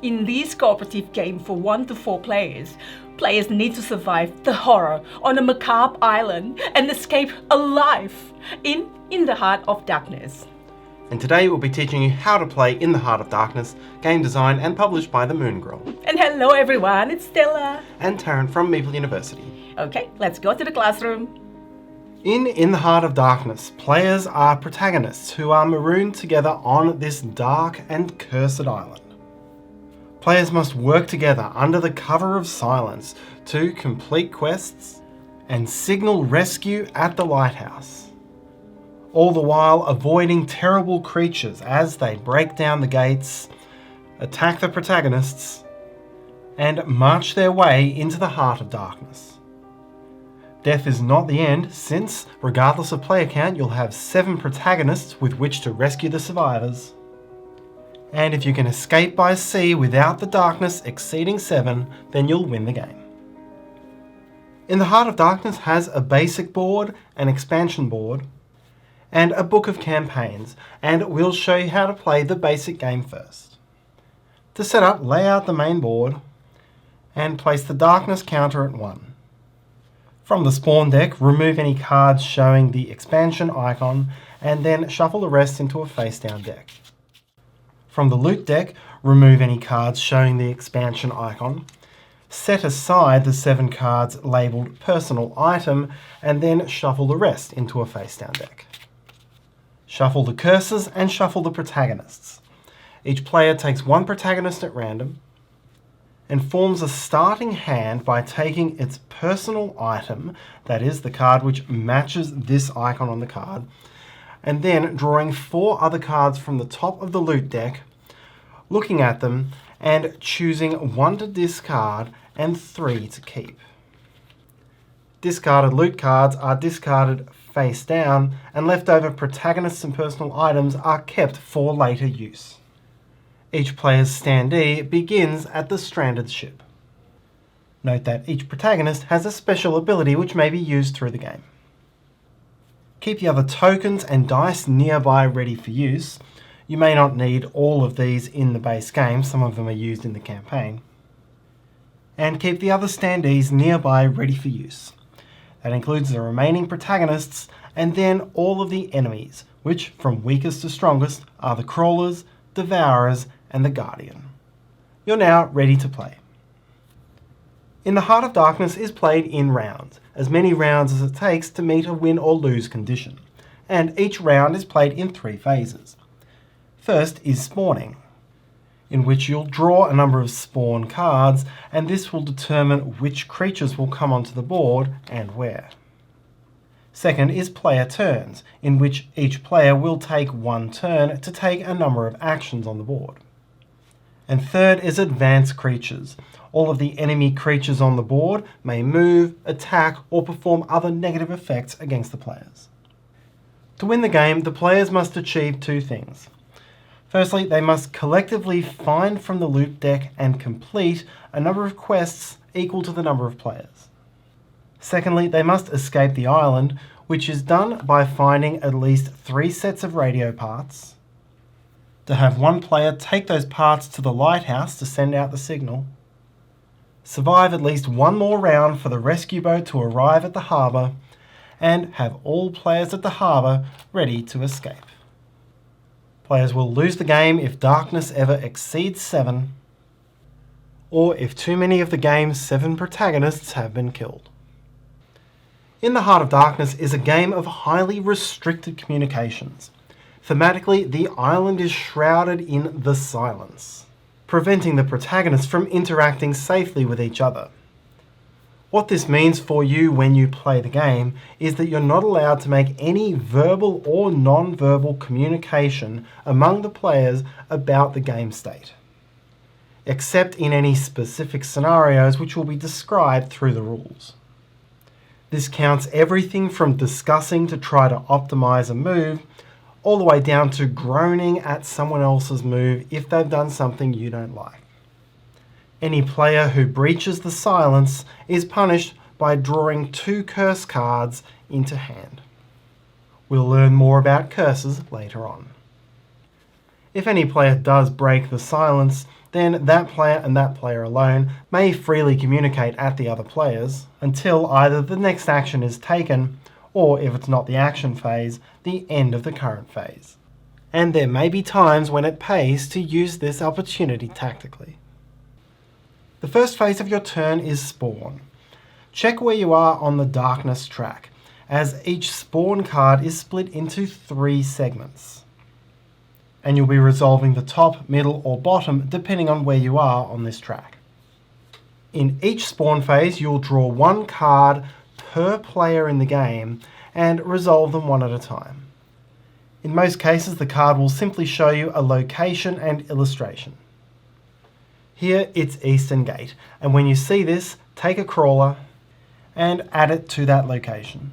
In this cooperative game for 1 to 4 players, players need to survive the horror on a macabre island and escape alive in the Heart of Darkness. And today we'll be teaching you how to play In the Heart of Darkness, game designed and published by the Moon Girl. And hello everyone, it's Stella. And Taryn from Meeple University. Okay, let's go to the classroom. In the Heart of Darkness, players are protagonists who are marooned together on this dark and cursed island. Players must work together under the cover of silence to complete quests and signal rescue at the lighthouse, all the while avoiding terrible creatures as they break down the gates, attack the protagonists, and march their way into the Heart of Darkness. Death is not the end, since, regardless of player count, you'll have 7 protagonists with which to rescue the survivors. And if you can escape by sea without the darkness exceeding 7, then you'll win the game. In the Heart of Darkness has a basic board, an expansion board, and a book of campaigns, and we'll show you how to play the basic game first. To set up, lay out the main board, and place the darkness counter at 1. From the spawn deck, remove any cards showing the expansion icon, and then shuffle the rest into a face-down deck. From the loot deck, remove any cards showing the expansion icon, set aside the 7 cards labelled personal item, and then shuffle the rest into a face-down deck. Shuffle the curses and shuffle the protagonists. Each player takes 1 protagonist at random and forms a starting hand by taking its personal item, that is the card which matches this icon on the card, and then drawing 4 other cards from the top of the loot deck, looking at them and choosing 1 to discard and 3 to keep. Discarded loot cards are discarded face down, and leftover protagonists and personal items are kept for later use. Each player's standee begins at the stranded ship. Note that each protagonist has a special ability which may be used through the game. Keep the other tokens and dice nearby ready for use. You may not need all of these in the base game, some of them are used in the campaign. And keep the other standees nearby ready for use. That includes the remaining protagonists and then all of the enemies, which from weakest to strongest are the crawlers, devourers, and the guardian. You're now ready to play. In the Heart of Darkness is played in rounds, as many rounds as it takes to meet a win or lose condition, and each round is played in 3 phases. First is spawning, in which you'll draw a number of spawn cards, and this will determine which creatures will come onto the board and where. Second is player turns, in which each player will take 1 turn to take a number of actions on the board. And third is advanced creatures. All of the enemy creatures on the board may move, attack, or perform other negative effects against the players. To win the game, the players must achieve 2 things. Firstly, they must collectively find from the loot deck and complete a number of quests equal to the number of players. Secondly, they must escape the island, which is done by finding at least 3 sets of radio parts, to have 1 player take those parts to the lighthouse to send out the signal, survive at least 1 more round for the rescue boat to arrive at the harbour, and have all players at the harbour ready to escape. Players will lose the game if darkness ever exceeds 7, or if too many of the game's 7 protagonists have been killed. In the Heart of Darkness is a game of highly restricted communications. Thematically, the island is shrouded in the silence, preventing the protagonists from interacting safely with each other. What this means for you when you play the game is that you're not allowed to make any verbal or non-verbal communication among the players about the game state, except in any specific scenarios which will be described through the rules. This counts everything from discussing to try to optimize a move, all the way down to groaning at someone else's move if they've done something you don't like. Any player who breaches the silence is punished by drawing 2 curse cards into hand. We'll learn more about curses later on. If any player does break the silence, then that player and that player alone may freely communicate at the other players until either the next action is taken, or if it's not the action phase, the end of the current phase. And there may be times when it pays to use this opportunity tactically. The first phase of your turn is spawn. Check where you are on the darkness track, as each spawn card is split into 3 segments. And you'll be resolving the top, middle or bottom depending on where you are on this track. In each spawn phase, you'll draw 1 card per player in the game and resolve them one at a time. In most cases, the card will simply show you a location and illustration. Here it's Eastern Gate, and when you see this, take a crawler and add it to that location.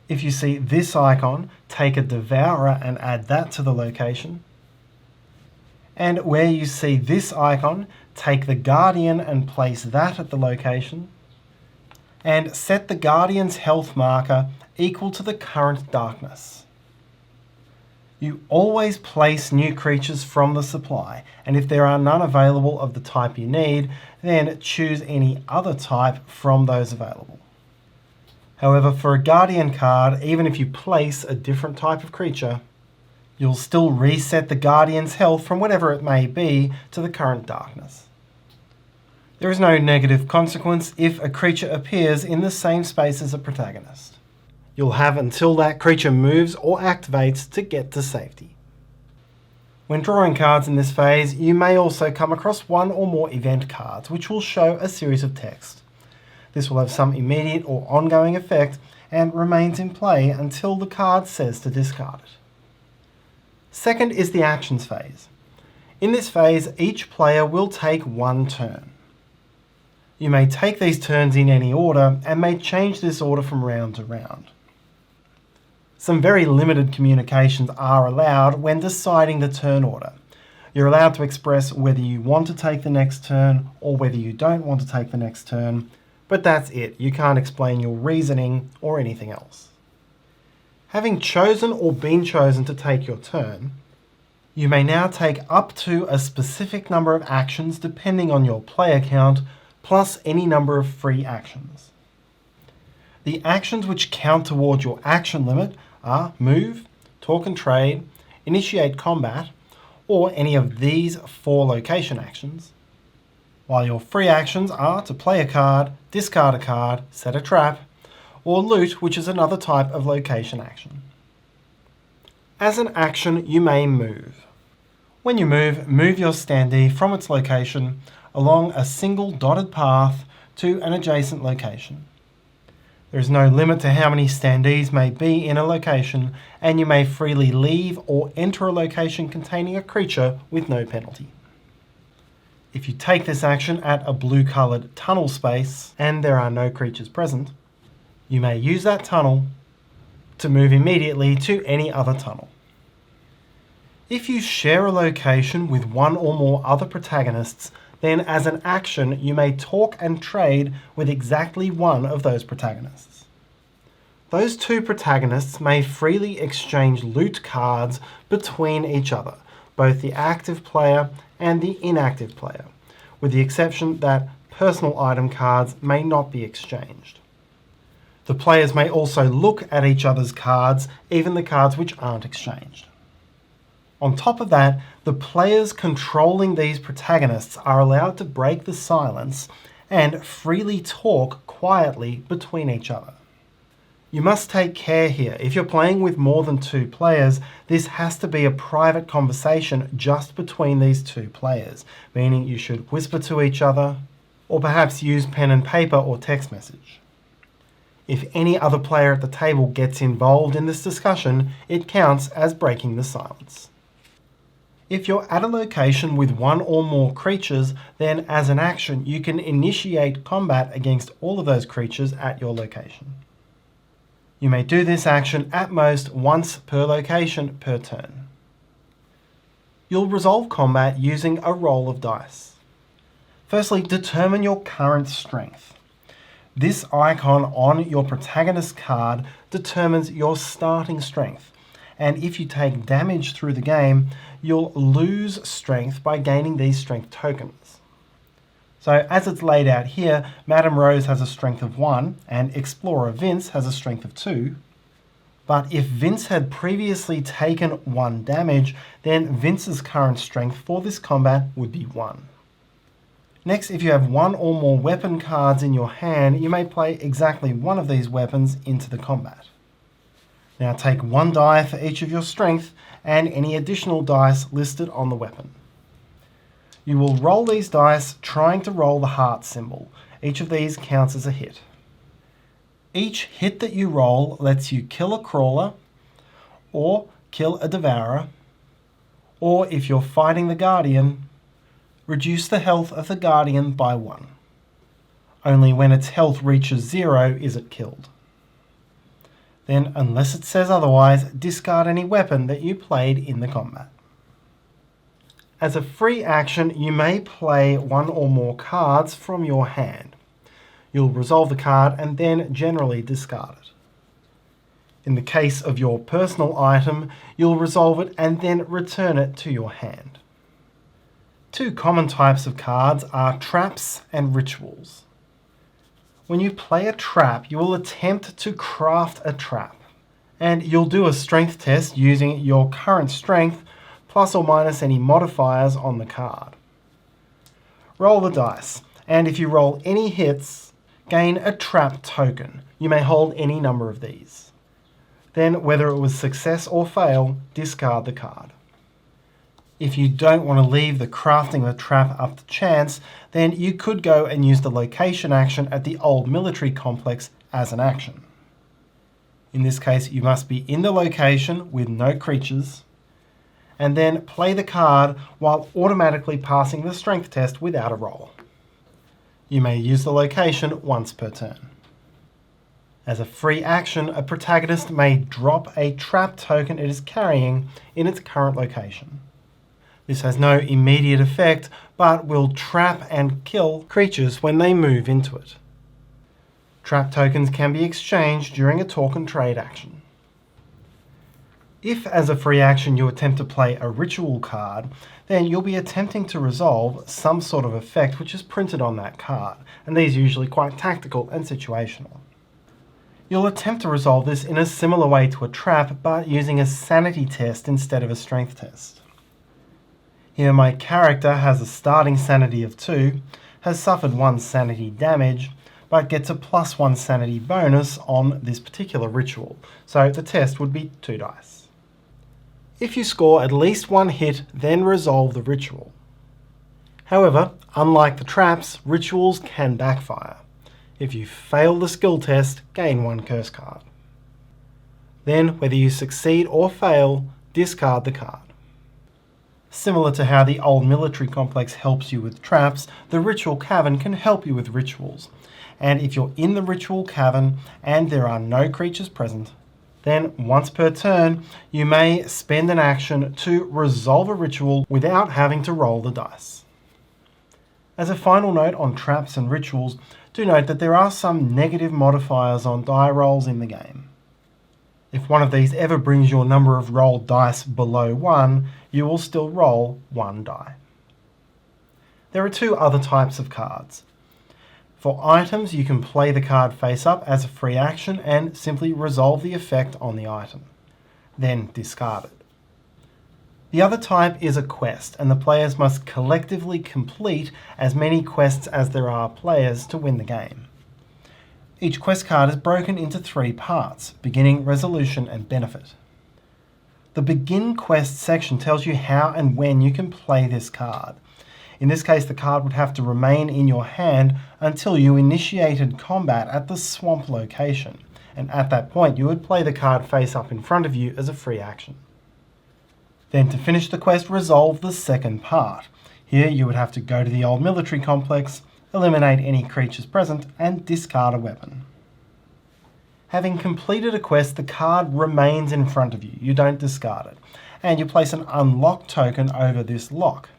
If you see this icon, take a devourer and add that to the location. And where you see this icon, take the guardian and place that at the location. And set the guardian's health marker equal to the current darkness. You always place new creatures from the supply, and if there are none available of the type you need, then choose any other type from those available. However, for a Guardian card, even if you place a different type of creature, you'll still reset the Guardian's health from whatever it may be to the current darkness. There is no negative consequence if a creature appears in the same space as a protagonist. You'll have until that creature moves or activates to get to safety. When drawing cards in this phase, you may also come across 1 or more event cards, which will show a series of text. This will have some immediate or ongoing effect and remains in play until the card says to discard it. Second is the actions phase. In this phase, each player will take 1 turn. You may take these turns in any order and may change this order from round to round. Some very limited communications are allowed when deciding the turn order. You're allowed to express whether you want to take the next turn or whether you don't want to take the next turn, but that's it. You can't explain your reasoning or anything else. Having chosen or been chosen to take your turn, you may now take up to a specific number of actions depending on your player count, plus any number of free actions. The actions which count towards your action limit are move, talk and trade, initiate combat, or any of these 4 location actions, while your free actions are to play a card, discard a card, set a trap, or loot, which is another type of location action. As an action, you may move. When you move your standee from its location along a single dotted path to an adjacent location. There is no limit to how many standees may be in a location, and you may freely leave or enter a location containing a creature with no penalty. If you take this action at a blue-coloured tunnel space and there are no creatures present, you may use that tunnel to move immediately to any other tunnel. If you share a location with 1 or more other protagonists, then as an action you may talk and trade with exactly 1 of those protagonists. Those 2 protagonists may freely exchange loot cards between each other, both the active player and the inactive player, with the exception that personal item cards may not be exchanged. The players may also look at each other's cards, even the cards which aren't exchanged. On top of that, the players controlling these protagonists are allowed to break the silence and freely talk quietly between each other. You must take care here. If you're playing with more than 2 players, this has to be a private conversation just between these 2 players, meaning you should whisper to each other, or perhaps use pen and paper or text message. If any other player at the table gets involved in this discussion, it counts as breaking the silence. If you're at a location with 1 or more creatures, then as an action you can initiate combat against all of those creatures at your location. You may do this action at most once per location per turn. You'll resolve combat using a roll of dice. Firstly, determine your current strength. This icon on your protagonist card determines your starting strength, and if you take damage through the game, you'll lose strength by gaining these strength tokens. So as it's laid out here, Madame Rose has a strength of 1 and Explorer Vince has a strength of 2. But if Vince had previously taken 1 damage, then Vince's current strength for this combat would be 1. Next, if you have 1 or more weapon cards in your hand, you may play exactly one of these weapons into the combat. Now take 1 die for each of your strength and any additional dice listed on the weapon. You will roll these dice trying to roll the heart symbol. Each of these counts as a hit. Each hit that you roll lets you kill a crawler, or kill a devourer, or if you're fighting the Guardian, reduce the health of the Guardian by 1. Only when its health reaches 0 is it killed. Then, unless it says otherwise, discard any weapon that you played in the combat. As a free action, you may play 1 or more cards from your hand. You'll resolve the card and then generally discard it. In the case of your personal item, you'll resolve it and then return it to your hand. 2 common types of cards are traps and rituals. When you play a trap, you will attempt to craft a trap, and you'll do a strength test using your current strength plus or minus any modifiers on the card. Roll the dice, and if you roll any hits, gain a trap token. You may hold any number of these. Then, whether it was success or fail, discard the card. If you don't want to leave the crafting of the trap up to chance, then you could go and use the location action at the old military complex as an action. In this case, you must be in the location with no creatures, and then play the card while automatically passing the strength test without a roll. You may use the location once per turn. As a free action, a protagonist may drop a trap token it is carrying in its current location. This has no immediate effect, but will trap and kill creatures when they move into it. Trap tokens can be exchanged during a talk and trade action. If, as a free action, you attempt to play a ritual card, then you'll be attempting to resolve some sort of effect which is printed on that card, and these are usually quite tactical and situational. You'll attempt to resolve this in a similar way to a trap, but using a sanity test instead of a strength test. Here my character has a starting sanity of 2, has suffered 1 sanity damage, but gets a +1 sanity bonus on this particular ritual, so the test would be 2 dice. If you score at least 1 hit, then resolve the ritual. However, unlike the traps, rituals can backfire. If you fail the skill test, gain 1 curse card. Then, whether you succeed or fail, discard the card. Similar to how the old military complex helps you with traps, the ritual cavern can help you with rituals. And if you're in the ritual cavern and there are no creatures present, then once per turn, you may spend an action to resolve a ritual without having to roll the dice. As a final note on traps and rituals, do note that there are some negative modifiers on die rolls in the game. If one of these ever brings your number of rolled dice below 1, you will still roll 1 die. There are 2 other types of cards. For items, you can play the card face up as a free action and simply resolve the effect on the item. Then discard it. The other type is a quest, and the players must collectively complete as many quests as there are players to win the game. Each quest card is broken into 3 parts: beginning, resolution, and benefit. The begin quest section tells you how and when you can play this card. In this case, the card would have to remain in your hand until you initiated combat at the swamp location, and at that point you would play the card face up in front of you as a free action. Then to finish the quest, resolve the second part. Here you would have to go to the old military complex, eliminate any creatures present, and discard a weapon. Having completed a quest, the card remains in front of you. You don't discard it, and you place an unlock token over this lock.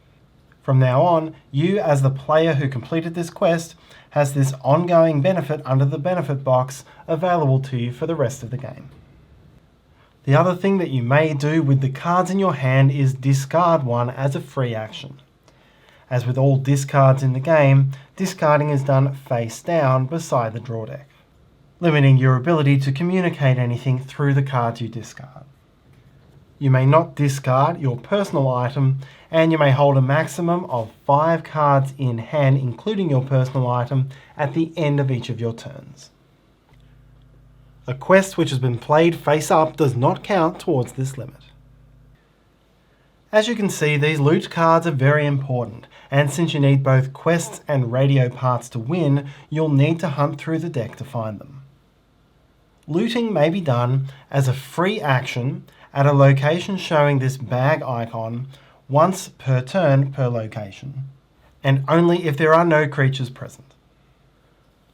From now on, you as the player who completed this quest has this ongoing benefit under the benefit box available to you for the rest of the game. The other thing that you may do with the cards in your hand is discard one as a free action. As with all discards in the game, discarding is done face down beside the draw deck, limiting your ability to communicate anything through the cards you discard. You may not discard your personal item, and you may hold a maximum of 5 cards in hand, including your personal item, at the end of each of your turns. A quest which has been played face up does not count towards this limit. As you can see, these loot cards are very important, and since you need both quests and radio parts to win, you'll need to hunt through the deck to find them. Looting may be done as a free action at a location showing this bag icon once per turn per location, and only if there are no creatures present.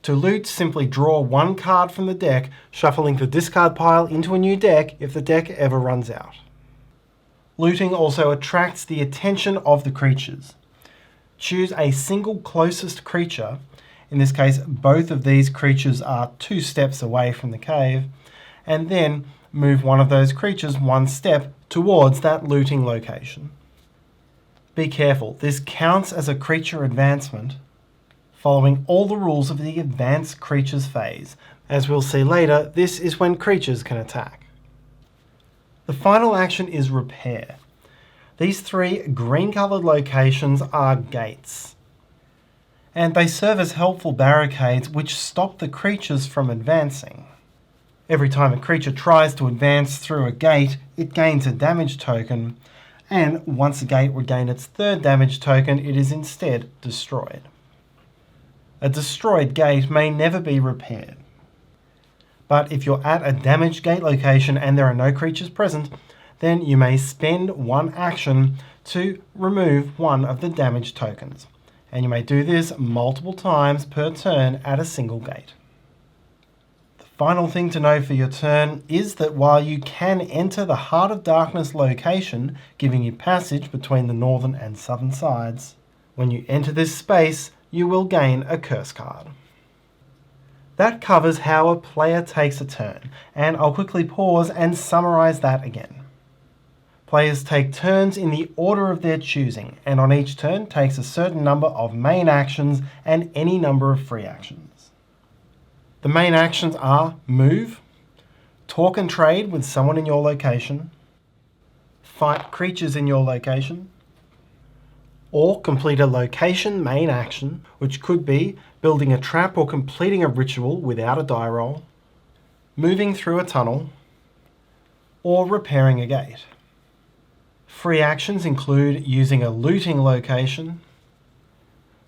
To loot, simply draw 1 card from the deck, shuffling the discard pile into a new deck if the deck ever runs out. Looting also attracts the attention of the creatures. Choose a single closest creature. In this case, both of these creatures are 2 steps away from the cave, and then move one of those creatures 1 step towards that looting location. Be careful, this counts as a creature advancement, following all the rules of the advanced creatures phase. As we'll see later, this is when creatures can attack. The final action is repair. These 3 green-coloured locations are gates, and they serve as helpful barricades which stop the creatures from advancing. Every time a creature tries to advance through a gate, it gains a damage token, and once a gate regains its 3rd damage token, it is instead destroyed. A destroyed gate may never be repaired. But if you're at a damaged gate location and there are no creatures present, then you may spend 1 action to remove 1 of the damaged tokens. And you may do this multiple times per turn at a single gate. The final thing to know for your turn is that while you can enter the Heart of Darkness location, giving you passage between the northern and southern sides, when you enter this space, you will gain a curse card. That covers how a player takes a turn, and I'll quickly pause and summarize that again. Players take turns in the order of their choosing, and on each turn takes a certain number of main actions and any number of free actions. The main actions are move, talk and trade with someone in your location, fight creatures in your location, or complete a location main action, which could be building a trap or completing a ritual without a die roll, moving through a tunnel, or repairing a gate. Free actions include using a looting location,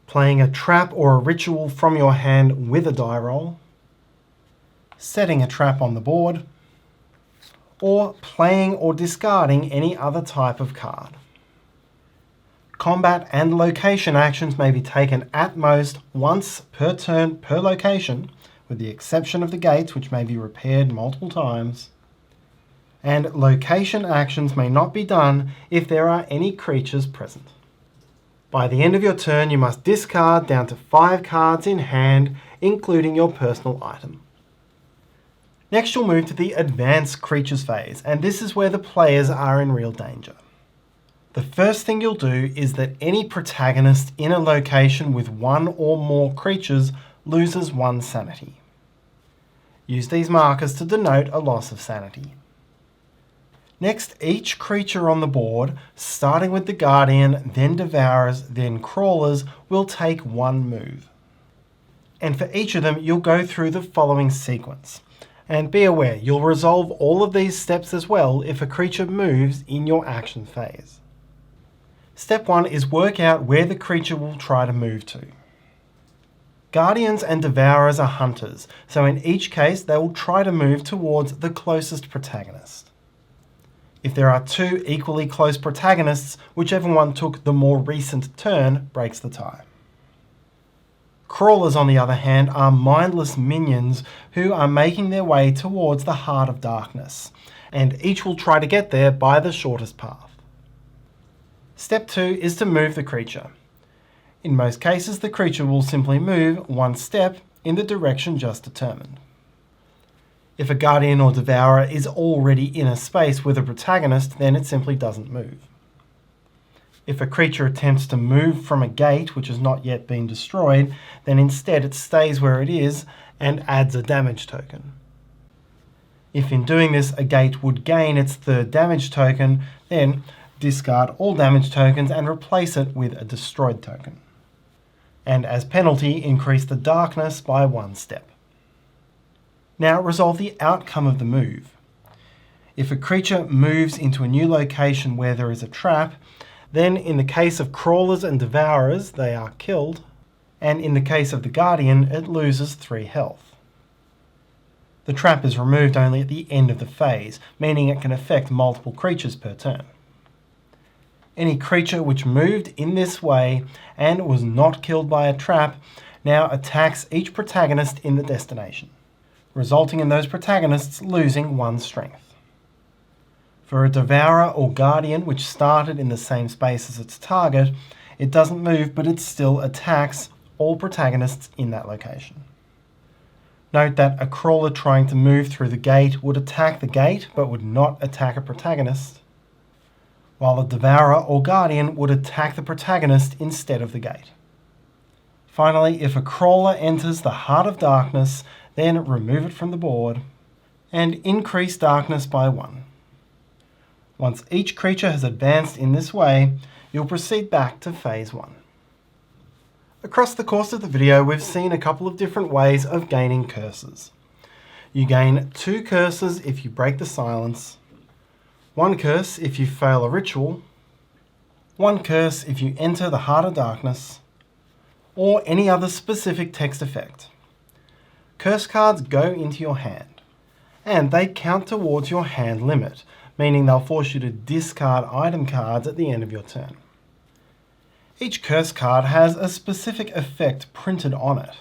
playing a trap or a ritual from your hand with a die roll, setting a trap on the board, or playing or discarding any other type of card. Combat and location actions may be taken at most once per turn per location, with the exception of the gates, which may be repaired multiple times. And location actions may not be done if there are any creatures present. By the end of your turn, you must discard down to 5 cards in hand, including your personal item. Next, you'll move to the Advanced Creatures phase, and this is where the players are in real danger. The first thing you'll do is that any protagonist in a location with 1 or more creatures loses 1 sanity. Use these markers to denote a loss of sanity. Next, each creature on the board, starting with the Guardian, then Devourers, then Crawlers, will take 1 move. And for each of them, you'll go through the following sequence. And be aware, you'll resolve all of these steps as well if a creature moves in your action phase. Step 1 is work out where the creature will try to move to. Guardians and Devourers are hunters, so in each case they will try to move towards the closest protagonist. If there are 2 equally close protagonists, whichever one took the more recent turn breaks the tie. Crawlers, on the other hand, are mindless minions who are making their way towards the Heart of Darkness, and each will try to get there by the shortest path. Step 2 is to move the creature. In most cases, the creature will simply move 1 step in the direction just determined. If a guardian or devourer is already in a space with a protagonist, then it simply doesn't move. If a creature attempts to move from a gate which has not yet been destroyed, then instead it stays where it is and adds a damage token. If in doing this a gate would gain its third damage token, then discard all damage tokens and replace it with a destroyed token. And as penalty, increase the darkness by 1 step. Now resolve the outcome of the move. If a creature moves into a new location where there is a trap, then in the case of crawlers and devourers, they are killed, and in the case of the guardian, it loses 3 health. The trap is removed only at the end of the phase, meaning it can affect multiple creatures per turn. Any creature which moved in this way and was not killed by a trap now attacks each protagonist in the destination, resulting in those protagonists losing 1 strength. For a devourer or guardian which started in the same space as its target, it doesn't move but it still attacks all protagonists in that location. Note that a crawler trying to move through the gate would attack the gate but would not attack a protagonist, while a devourer or guardian would attack the protagonist instead of the gate. Finally, if a crawler enters the Heart of Darkness, then remove it from the board and increase darkness by 1. Once each creature has advanced in this way, you'll proceed back to phase 1. Across the course of the video, we've seen a couple of different ways of gaining curses. You gain 2 curses if you break the silence, 1 curse if you fail a ritual, 1 curse if you enter the Heart of Darkness, or any other specific text effect. Curse cards go into your hand, and they count towards your hand limit, meaning they'll force you to discard item cards at the end of your turn. Each curse card has a specific effect printed on it,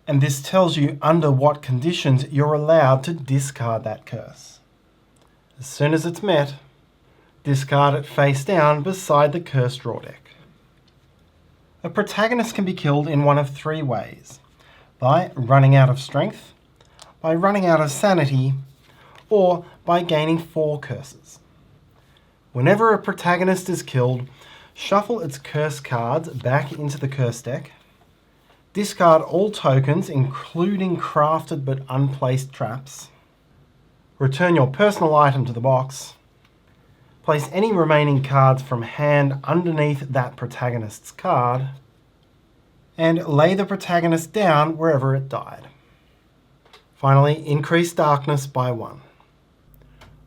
and this tells you under what conditions you're allowed to discard that curse. As soon as it's met, discard it face down beside the cursed draw deck. A protagonist can be killed in one of 3 ways: by running out of strength, by running out of sanity, or by gaining 4 curses. Whenever a protagonist is killed, shuffle its curse cards back into the curse deck, discard all tokens including crafted but unplaced traps, return your personal item to the box, place any remaining cards from hand underneath that protagonist's card, and lay the protagonist down wherever it died. Finally, increase darkness by 1.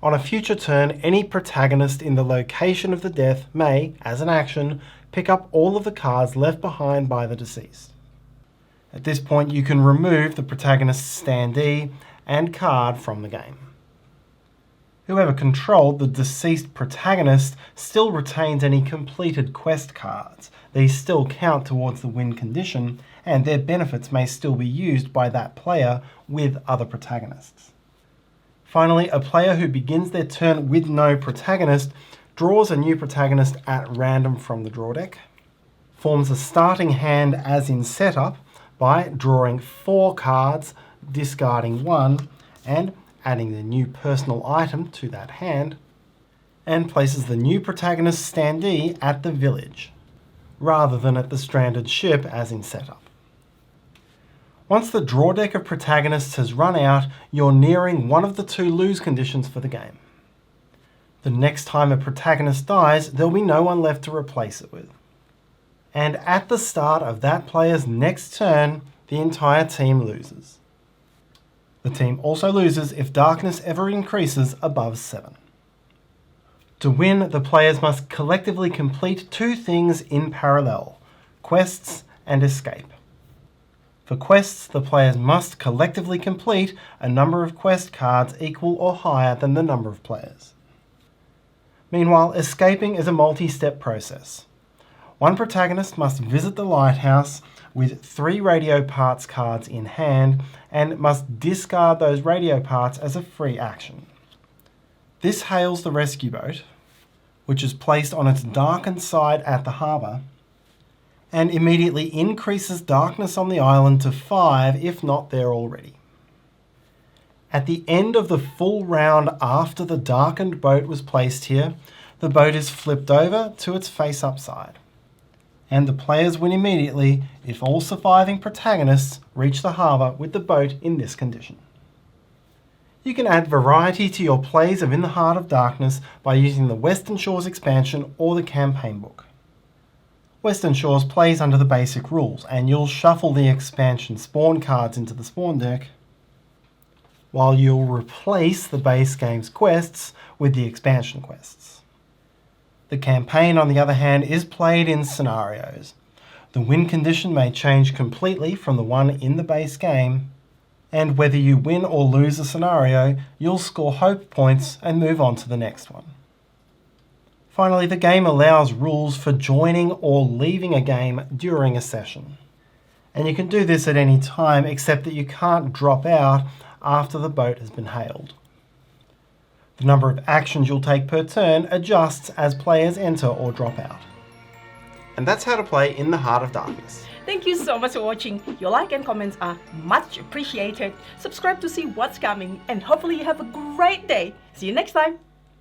On a future turn, any protagonist in the location of the death may, as an action, pick up all of the cards left behind by the deceased. At this point, you can remove the protagonist's standee and card from the game. Whoever controlled the deceased protagonist still retains any completed quest cards. These still count towards the win condition, and their benefits may still be used by that player with other protagonists. Finally, a player who begins their turn with no protagonist draws a new protagonist at random from the draw deck, forms a starting hand as in setup by drawing 4 cards, discarding 1, and adding the new personal item to that hand, and places the new protagonist's standee at the village, rather than at the stranded ship as in setup. Once the draw deck of protagonists has run out, you're nearing one of the 2 lose conditions for the game. The next time a protagonist dies, there'll be no one left to replace it with. And at the start of that player's next turn, the entire team loses. The team also loses if darkness ever increases above 7. To win, the players must collectively complete 2 things in parallel: quests and escape. For quests, the players must collectively complete a number of quest cards equal or higher than the number of players. Meanwhile, escaping is a multi-step process. One protagonist must visit the lighthouse with 3 radio parts cards in hand and must discard those radio parts as a free action. This hails the rescue boat, which is placed on its darkened side at the harbour, and immediately increases darkness on the island to 5 if not there already. At the end of the full round after the darkened boat was placed here, the boat is flipped over to its face-up side. And the players win immediately if all surviving protagonists reach the harbour with the boat in this condition. You can add variety to your plays of In the Heart of Darkness by using the Western Shores expansion or the campaign book. Western Shores plays under the basic rules, and you'll shuffle the expansion spawn cards into the spawn deck, while you'll replace the base game's quests with the expansion quests. The campaign, on the other hand, is played in scenarios. The win condition may change completely from the one in the base game, and whether you win or lose a scenario, you'll score hope points and move on to the next one. Finally, the game allows rules for joining or leaving a game during a session. And you can do this at any time, except that you can't drop out after the boat has been hailed. The number of actions you'll take per turn adjusts as players enter or drop out. And that's how to play In the Heart of Darkness. Thank you so much for watching. Your like and comments are much appreciated. Subscribe to see what's coming, and hopefully you have a great day. See you next time.